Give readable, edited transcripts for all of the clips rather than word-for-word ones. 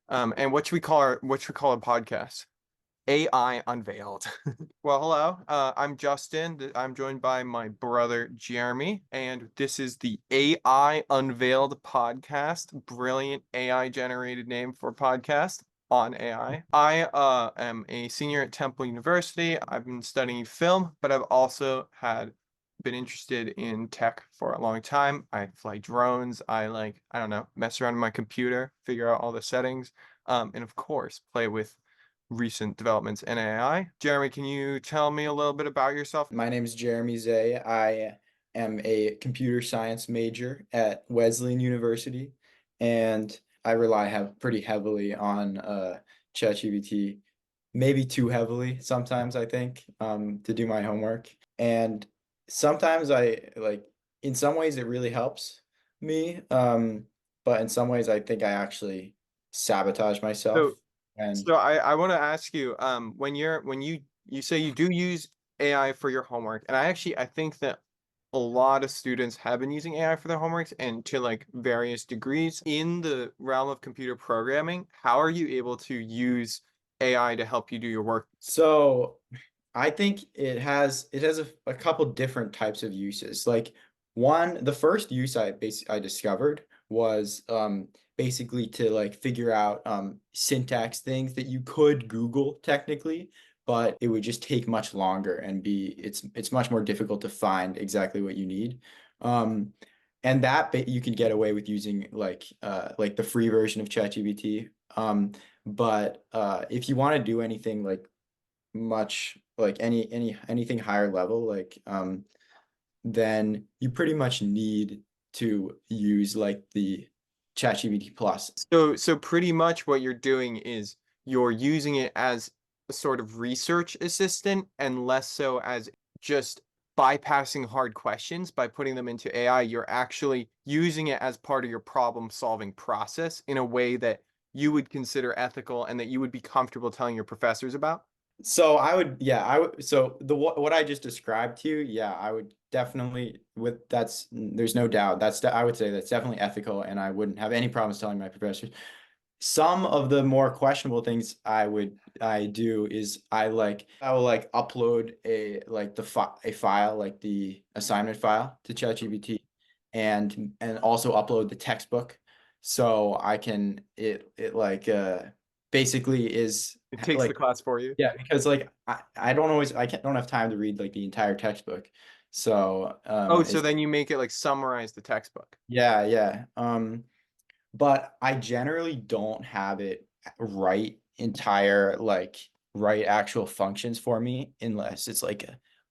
And what should we call a podcast? AI Unveiled. Well, hello. I'm Justin. I'm joined by my brother Jeremy, and this is the AI Unveiled podcast. Brilliant AI generated name for podcast on AI. I am a senior at Temple University. I've been studying film, but I've also had been interested in tech for a long time. I fly drones. I don't know, mess around in my computer, figure out all the settings, and of course, play with recent developments in AI. Jeremy, can you tell me a little bit about yourself? My name is Jeremy Zay. I am a computer science major at Wesleyan University, and I rely pretty heavily on ChatGPT, maybe too heavily sometimes, I think, to do my homework. And sometimes in some ways, it really helps me, but in some ways, I think I actually sabotage So, myself. And so I want to ask you, when you say you do use AI for your homework, and I think that a lot of students have been using AI for their homeworks and to like various degrees in the realm of computer programming. How are you able to use AI to help you do your work? so I think it has a couple different types of uses. Like the first use I discovered was basically to like figure out syntax things that you could Google technically, but it would just take much longer and it's much more difficult to find exactly what you need. Um, and you can get away with using like the free version of ChatGPT. But if you want to do anything like much like anything higher level then you pretty much need to use like the ChatGPT plus. So pretty much what you're doing is you're using it as a sort of research assistant and less so as just bypassing hard questions by putting them into AI. You're actually using it as part of your problem solving process in a way that you would consider ethical and that you would be comfortable telling your professors about. So I would, yeah, I would. So what I just described to you, yeah, I would definitely there's no doubt I would say that's definitely ethical, and I wouldn't have any problems telling my professors. Some of the more questionable things I do is I will like upload a file like the assignment file to ChatGPT and also upload the textbook so I can it like basically is It takes the like class for you. yeah, because like I don't always I can't don't have time to read like the entire textbook. So Oh, so it's then you make it like summarize the textbook. yeah. But I generally don't have it write actual functions for me unless it's like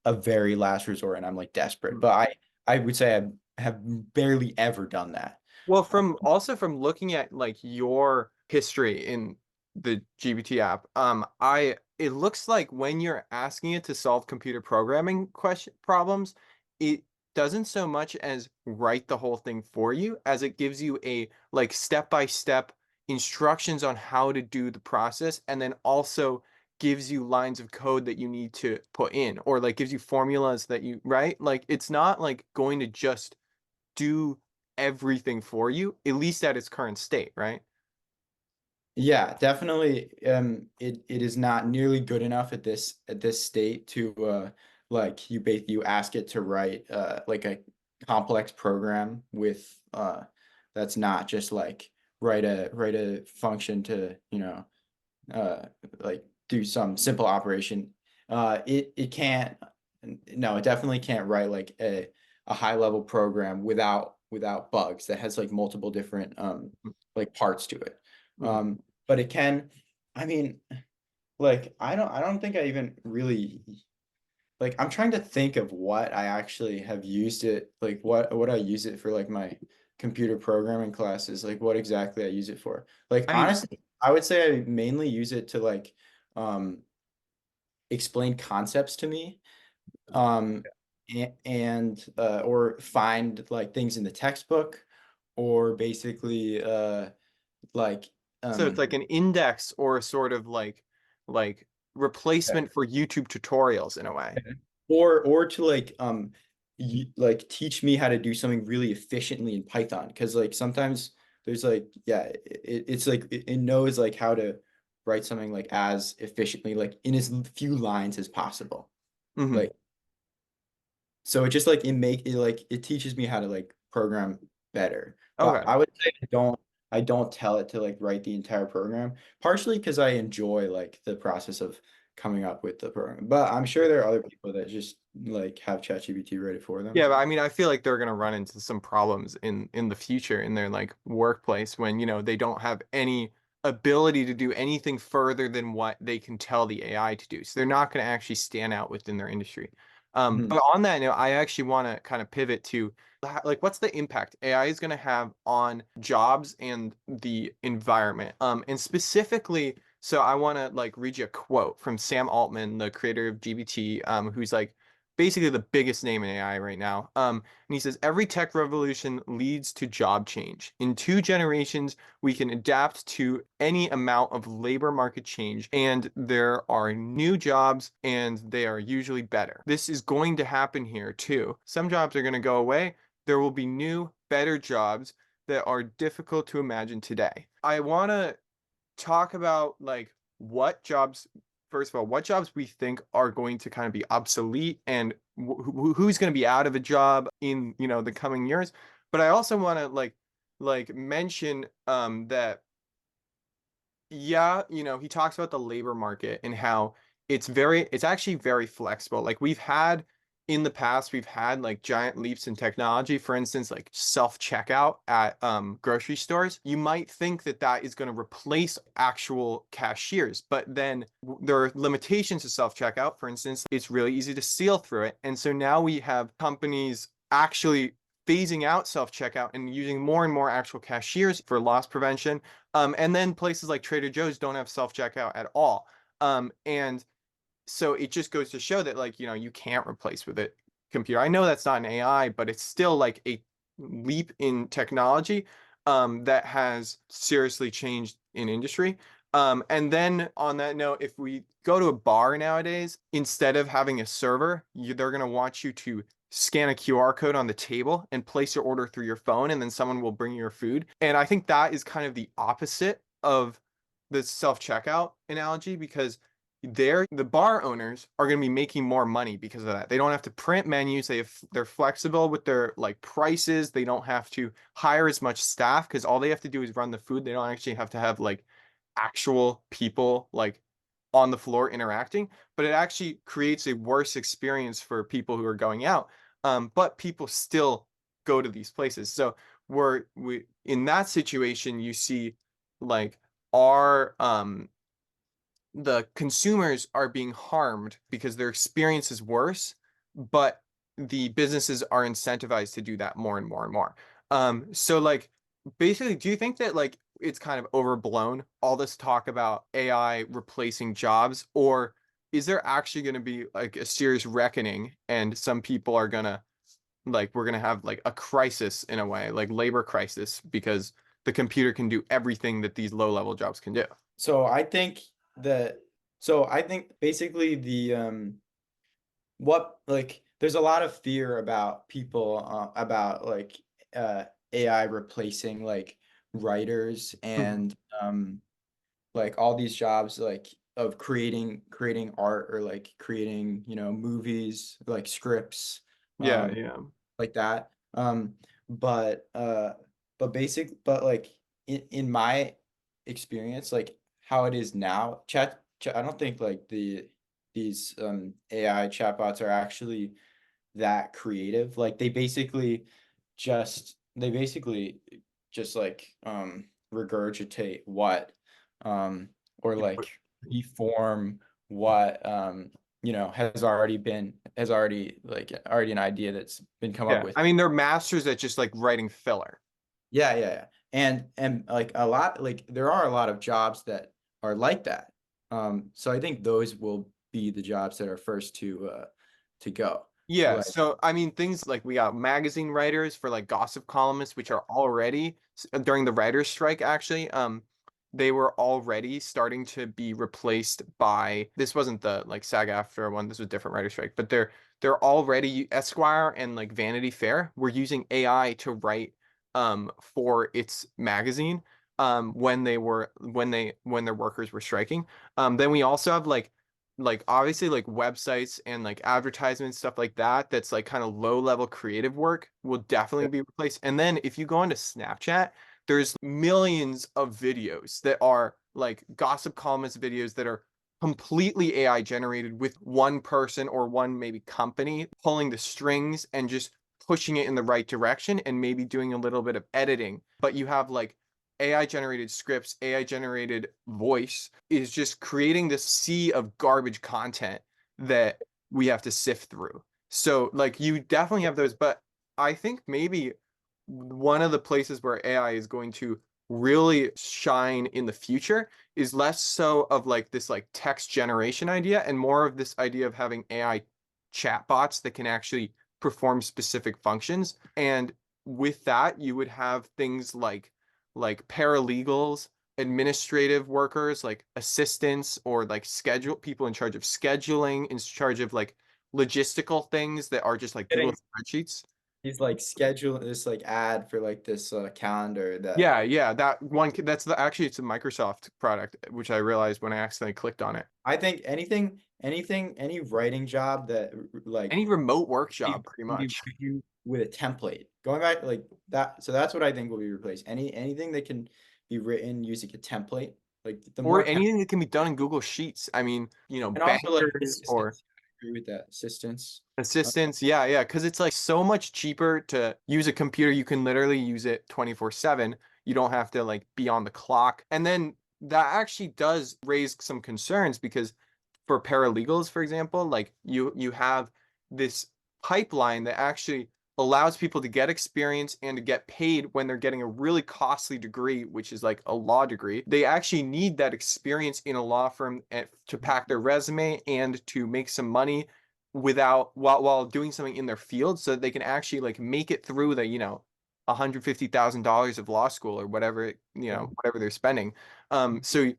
a very last resort and I'm like desperate. But I would say I have barely ever done that. Well, from looking at like your history in the GPT app, it looks like when you're asking it to solve computer programming question problems, it doesn't so much as write the whole thing for you as it gives you a like step-by-step instructions on how to do the process and then also gives you lines of code that you need to put in or like gives you formulas that you, right? Like it's not like going to just do everything for you, at least at its current state, right? Yeah, definitely. It is not nearly good enough at this state to like you ask it to write like a complex program with that's not just like write a function to like do some simple operation. It can't no, it definitely can't write like a high level program without bugs that has like multiple different like parts to it. Mhm. But it can, I mean, like I don't think I even really like I'm trying to think of what I actually have used it like what I use it for like my computer programming classes, like what exactly I use it for. Like I mean, honestly, I would say I mainly use it to like um explain concepts to me um and or find like things in the textbook or basically like so it's like an index or a sort of like replacement for YouTube tutorials in a way. or to like teach me how to do something really efficiently in Python because like sometimes there's like yeah, it's like it knows like how to write something like as efficiently, like in as few lines as possible. Hmm. Like so it just like it like it teaches me how to like program better. But Okay. I would say I don't tell it to like write the entire program, partially because I enjoy like the process of coming up with the program. But I'm sure there are other people that just like have ChatGPT write it for them. Yeah, but I mean, I feel like they're gonna run into some problems in the future in their like workplace when, they don't have any ability to do anything further than what they can tell the AI to do. So they're not gonna actually stand out within their industry. Mhm. But on that note, I actually want to kind of pivot to like what's the impact AI is gonna have on jobs and the environment. And specifically, so I want to like read you a quote from Sam Altman, the creator of GBT, who's like basically the biggest name in AI right now. And he says every tech revolution leads to job change. In 2 generations, we can adapt to any amount of labor market change, and there are new jobs, and they are usually better. This is going to happen here too. Some jobs are going to go away. There will be new, better jobs that are difficult to imagine today. I want to talk about like what jobs, first of all, what jobs we think are going to kind of be obsolete and who's going to be out of a job in, the coming years. But I also want to like mention that yeah, he talks about the labor market and how it's actually very flexible. Like in the past, we've had like giant leaps in technology. For instance, like self-checkout at grocery stores. You might think that that is going to replace actual cashiers, but then there are limitations to self-checkout. For instance, it's really easy to steal through it. And so now we have companies actually phasing out self-checkout and using more and more actual cashiers for loss prevention. And then places like Trader Joe's don't have self-checkout at all. And so it just goes to show that like, you can't replace with it computer. I know that's not an AI, but it's still like a leap in technology that has seriously changed in industry. And then on that note, if we go to a bar nowadays, instead of having a server, they're going to want you to scan a QR code on the table and place your order through your phone, and then someone will bring you your food. And I think that is kind of the opposite of the self-checkout analogy because the bar owners are going to be making more money because of that. They don't have to print menus. They're flexible with their like prices. They don't have to hire as much staff because all they have to do is run the food. They don't actually have to have like actual people like on the floor interacting, but it actually creates a worse experience for people who are going out. But people still go to these places. So we in that situation, you see like our the consumers are being harmed because their experience is worse, but the businesses are incentivized to do that more and more and more. So like basically, do you think that like it's kind of overblown, all this talk about AI replacing jobs, or is there actually going to be like a serious reckoning and some people are gonna like we're gonna have like a crisis in a way, like labor crisis, because the computer can do everything that these low-level jobs can do? So I think that so I think basically what like there's a lot of fear about people about like AI replacing like writers Mhm. and like all these jobs like of creating art or like creating movies like scripts Yeah, um yeah. like that but but like in my experience like how it is now I don't think like these AI chatbots are actually that creative. Like they basically just like regurgitate what um or like reform what has already an idea that's been come up Yeah. with. I mean, they're masters at just like writing filler. Yeah. And like a lot like there are a lot of jobs that are like that. So I think those will be the jobs that are first to go. Yeah, Like so I mean things like we got magazine writers for like gossip columnists, which are already during the writers' strike actually, they were already starting to be replaced by this wasn't the like SAG-AFTRA one, this was a different writer strike, but they're already Esquire and like Vanity Fair were using AI to write for its magazine when their workers were striking. Then we also have like obviously like websites and like advertisements, stuff like that, that's like kind of low level creative work will definitely be replaced. And then if you go into Snapchat, there's millions of videos that are like gossip columnist videos that are completely AI generated with one person or one maybe company pulling the strings and just pushing it in the right direction and maybe doing a little bit of editing. But you have like AI generated scripts, AI generated voice is just creating this sea of garbage content that we have to sift through. So like you definitely have those, but I think maybe one of the places where AI is going to really shine in the future is less so of like this like text generation idea and more of this idea of having AI chatbots that can actually perform specific functions. And with that, you would have things like paralegals, administrative workers, like assistants or like schedule people in charge of scheduling, in charge of like logistical things that are just like Google Getting spreadsheets. He's like scheduling this like ad for like this calendar that Yeah, yeah, that one that's the actually it's a Microsoft product, which I realized when I accidentally clicked on it. I think any writing job that like Any remote work you job, pretty can do much. you with a template. Going back like that, so that's what I think will be replaced. Anything that can be written using a template, like the Or more anything that can be done in Google Sheets. I mean, and also like bankers or assistance. I agree with that. Assistance. Uh, assistants. Yeah, yeah, because it's like so much cheaper to use a computer. You can literally use it 24/7. You don't have to like be on the clock. And then that actually does raise some concerns because for paralegals, for example, like you have this pipeline that actually allows people to get experience and to get paid when they're getting a really costly degree, which is like a law degree. They actually need that experience in a law firm to pack their resume and to make some money without while doing something in their field so that they can actually like make it through the, $150,000 of law school or whatever, whatever they're spending. So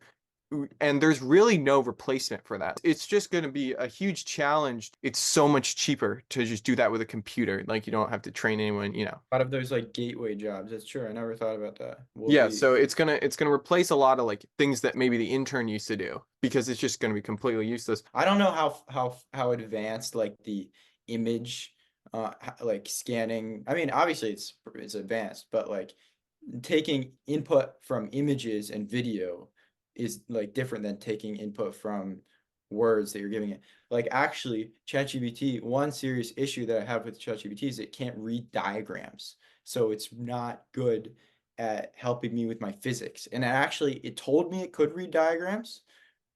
and there's really no replacement for that. It's just going to be a huge challenge. It's so much cheaper to just do that with a computer. Like you don't have to train anyone. a lot of those like gateway jobs. That's true. I never thought about that. Will Yeah, be so it's gonna replace a lot of like things that maybe the intern used to do because it's just gonna be completely useless. I don't know how advanced like the image like scanning. I mean, obviously it's advanced, but like taking input from images and video is like different than taking input from words that you're giving it. Like actually, ChatGPT, one serious issue that I have with ChatGPT is it can't read diagrams. So it's not good at helping me with my physics. And it told me it could read diagrams.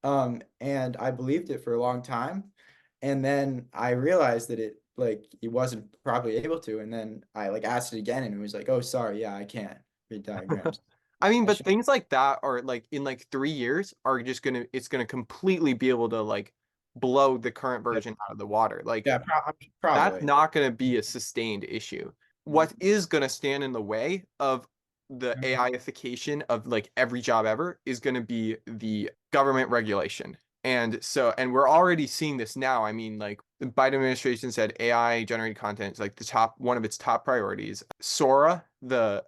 And I believed it for a long time. And then I realized that it wasn't probably able to. And then I like asked it again and it was like, oh, sorry, yeah, I can't read diagrams. I mean, I but should, things like that are like in like 3 years are just it's gonna completely be able to like blow the current version out of the water. Like yeah, that's probably. not going to be a sustained issue. What is going to stand in the way of the Mhm. AIification of like every job ever is going to be the government regulation. And we're already seeing this now. I mean, like the Biden administration said AI generated content is like one of its top priorities. Sora, the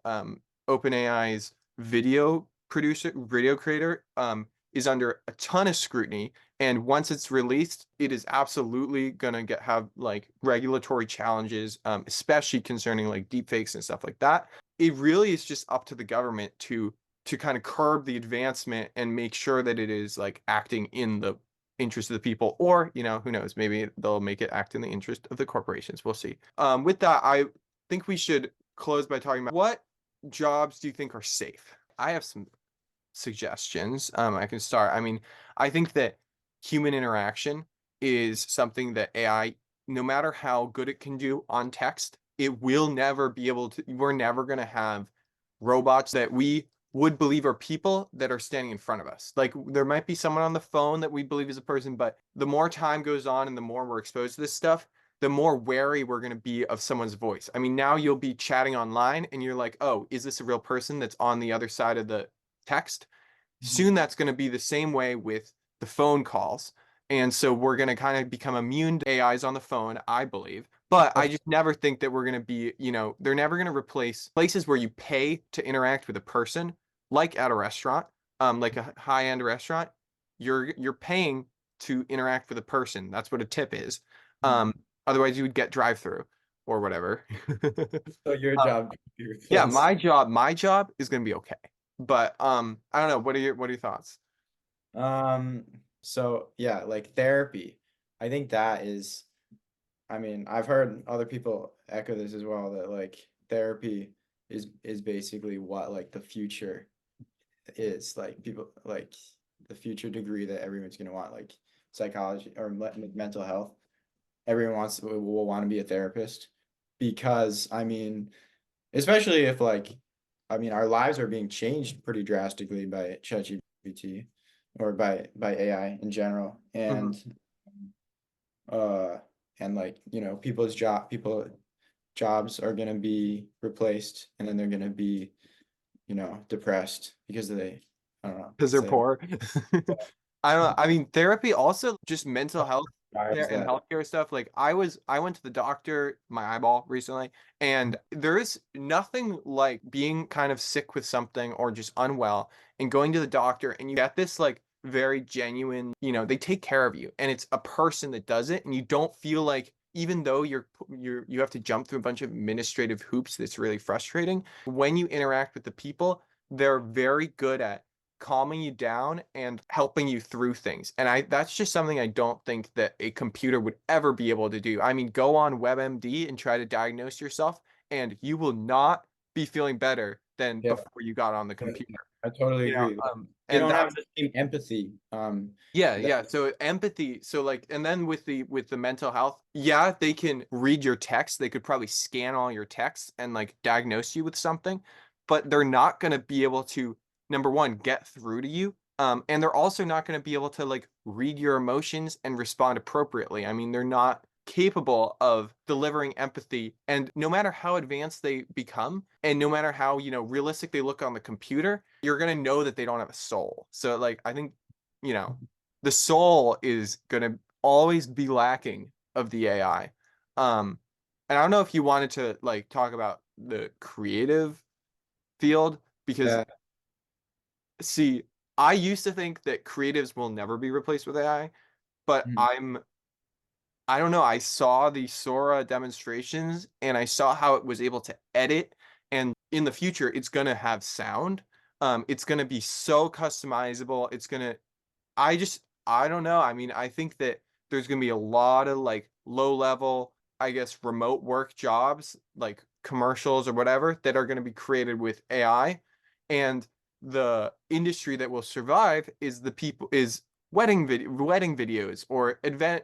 OpenAI's video creator, is under a ton of scrutiny. And once it's released, it is absolutely gonna have like regulatory challenges, especially concerning like deepfakes and stuff like that. It really is just up to the government to kind of curb the advancement and make sure that it is like acting in the interest of the people, or who knows, maybe they'll make it act in the interest of the corporations. We'll see. With that, I think we should close by talking about what jobs do you think are safe? I have some suggestions. I can start. I mean, I think that human interaction is something that AI, no matter how good it can do on text, it will never be able to. We're never going to have robots that we would believe are people that are standing in front of us. Like there might be someone on the phone that we believe is a person, but the more time goes on and the more we're exposed to this stuff, the more wary we're going to be of someone's voice. I mean, now you'll be chatting online and you're like, oh, is this a real person that's on the other side of the text? Mhm. Soon that's going to be the same way with the phone calls. And so we're going to kind of become immune to AIs on the phone, I believe. But I That's just never think that we're going to be, they're never going to replace places where you pay to interact with a person, like at a restaurant, like a high-end restaurant. You're paying to interact with a person. That's what a tip is. mm. Otherwise you would get drive-through or whatever. So your Uh, job could be yeah, replaced. my job is going to be okay. But I don't know. What are your thoughts? So yeah, like therapy. I think that is, I mean, I've heard other people echo this as well, that like therapy is basically what like the future is. Like people like the future degree that everyone's gonna want, like psychology or mental health. Everyone will want to be a therapist because I mean, especially if like I mean our lives are being changed pretty drastically by ChatGPT or by AI in general. Mhm. Uh and like, people jobs are gonna be replaced and then they're gonna be, depressed because I don't know, Because they're say poor. I don't know. I mean, therapy also just mental health drives care and that. healthcare stuff. Like I went to the doctor, my eyeball recently, and there is nothing like being kind of sick with something or just unwell and going to the doctor and you get this like very genuine, they take care of you and it's a person that does it and you don't feel like even though you have to jump through a bunch of administrative hoops that's really frustrating, when you interact with the people, they're very good at calming you down and helping you through things. And that's just something I don't think that a computer would ever be able to do. I mean, go on WebMD and try to diagnose yourself, and you will not be feeling better than Yeah, before you got on the yeah, computer. I totally You know, agree. They and don't have that's the same empathy. yeah, That yeah. So empathy, so like, and then with the mental health, yeah, they can read your text. They could probably scan all your texts and like diagnose you with something, but they're not going to be able to, number one, get through to you. And they're also not going to be able to like read your emotions and respond appropriately. I mean, they're not capable of delivering empathy. And no matter how advanced they become, and no matter how, realistic they look on the computer, you're going to know that they don't have a soul. So like, I think you know, the soul is gonna always be lacking of the AI. And I don't know if you wanted to like talk about the creative field because yeah. see, I used to think that creatives will never be replaced with AI, but Mhm. I don't know. I saw the Sora demonstrations and I saw how it was able to edit. And in the future, it's going to have sound. It's going to be so customizable. I don't know. I mean, I think that there's going to be a lot of like low level, I guess, remote work jobs, like commercials or whatever, that are going to be created with AI. And the industry that will survive is wedding videos or event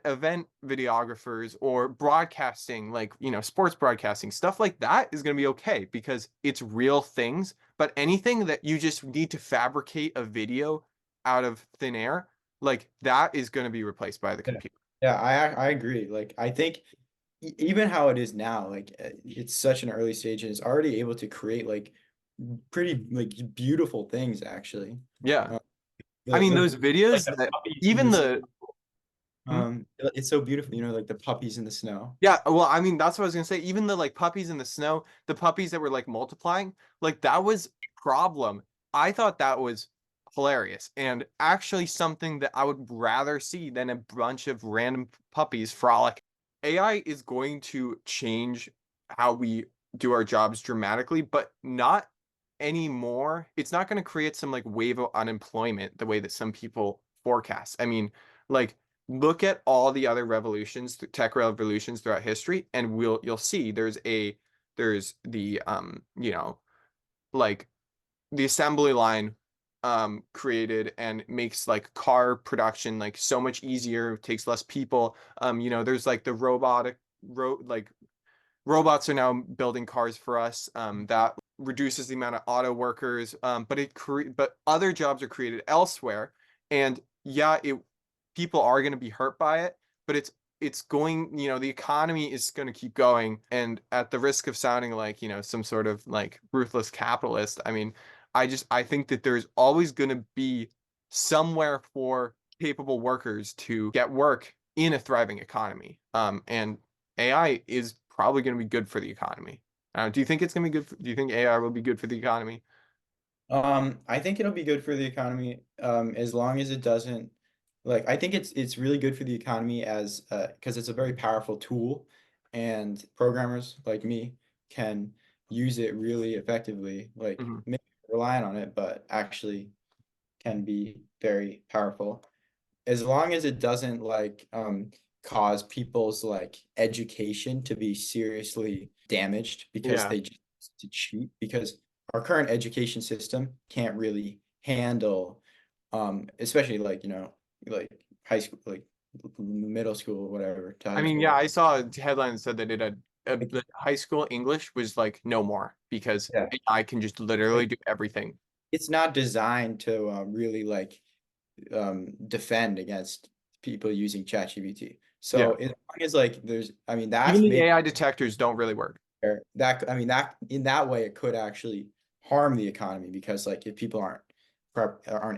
videographers or broadcasting, like, sports broadcasting. Stuff like that is going to be okay because it's real things. But anything that you just need to fabricate a video out of thin air, like that is going to be replaced by the Yeah, computer. yeah, I agree. Like I think even how it is now, like it's such an early stage and it's already able to create like pretty like beautiful things actually. Yeah. Uh, I mean, those like videos the that puppies in even the the snow. hmm? It's so beautiful, like the puppies in the snow. Yeah, well, I mean, that's what I was gonna say. Even the like puppies in the snow, the puppies that were like multiplying, like that was a problem. I thought that was hilarious and actually something that I would rather see than a bunch of random puppies frolic. AI is going to change how we do our jobs dramatically, but not anymore. It's not going to create some like wave of unemployment the way that some people forecast. I mean, like look at all the other revolutions, tech revolutions throughout history, and you'll see there's the like the assembly line created and makes like car production like so much easier, takes less people. There's like the like robots are now building cars for us. That reduces the amount of auto workers, but other jobs are created elsewhere, and yeah, it people are going to be hurt by it, but it's going, the economy is going to keep going, and at the risk of sounding like some sort of like ruthless capitalist, I mean, I think that there's always going to be somewhere for capable workers to get work in a thriving economy. And AI is probably going to be good for the economy. Do you think it's going to be good? Do you think AI will be good for the economy? I think it'll be good for the economy, as long as it doesn't like I think it's really good for the economy as because it's a very powerful tool and programmers like me can use it really effectively, like Mhm. maybe relying on it, but actually can be very powerful. As long as it doesn't like cause people's like education to be seriously damaged because Yeah. they just to cheat, because our current education system can't really handle especially like like high school, like middle school, whatever, to I high mean, yeah, school. I saw a headline that said that Like, the high school English was like no more because yeah, AI can just literally like do everything. it's not designed to really like defend against people using ChatGPT. Yeah. So as long as like there's, I mean, Even that's the maybe AI detectors don't really work. that, I mean, that in that way it could actually harm the economy, because like if people aren't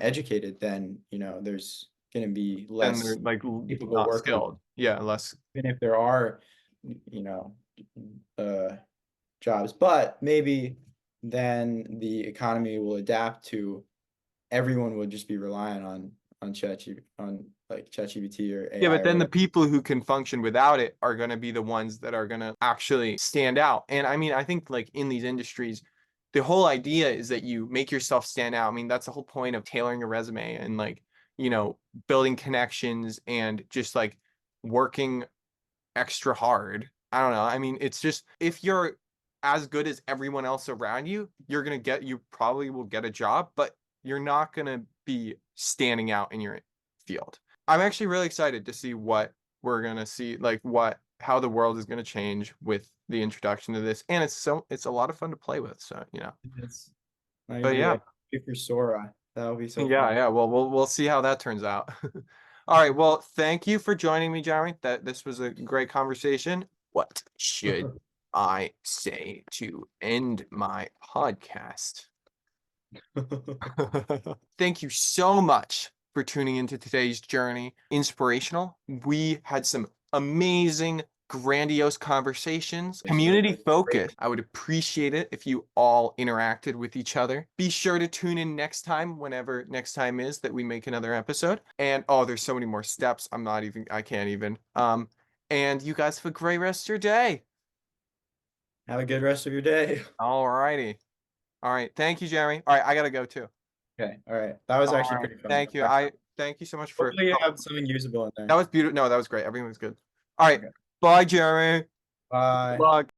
educated, then there's going to be And they're less like capable not workers, skilled. Yeah, less. even if there are you know uh jobs. But maybe then the economy will adapt to everyone will just be relying on ChatGPT or Yeah, AI but or then the whatever. people who can function without it are going to be the ones that are going to actually stand out. And I mean, I think like in these industries, the whole idea is that you make yourself stand out. I mean, that's the whole point of tailoring a resume and like, you know, building connections and just like working extra hard. I don't know. I mean, it's just if you're as good as everyone else around you, you probably will get a job, but you're not going to be standing out in your field. I'm actually really excited to see what we're going to see, like how the world is going to change with the introduction of this. And it's a lot of fun to play with. So, It's I but agree. yeah. I agree for Sora. That would be so Yeah, fun. yeah. Well, we'll see how that turns out. All right. Well, thank you for joining me, Jeremy. This was a great conversation. What should I say to end my podcast? Thank you so much for tuning into today's journey. Inspirational. We had some amazing, grandiose conversations, community Great. focused. I would appreciate it if you all interacted with each other. Be sure to tune in next time, whenever next time is that we make another episode. And oh, there's so many more steps. I can't even. And you guys have a great rest of your day. Have a good rest of your day. All righty. All right. Thank you, Jeremy. All right, I gotta go too. Okay. All right. That was All actually right. pretty fun. Thank you. I thank you so much for Hopefully you have something usable in that there. was beautiful. No, that was great. Everything was good. All right. Okay. Bye, Jeremy. Good Bye. luck.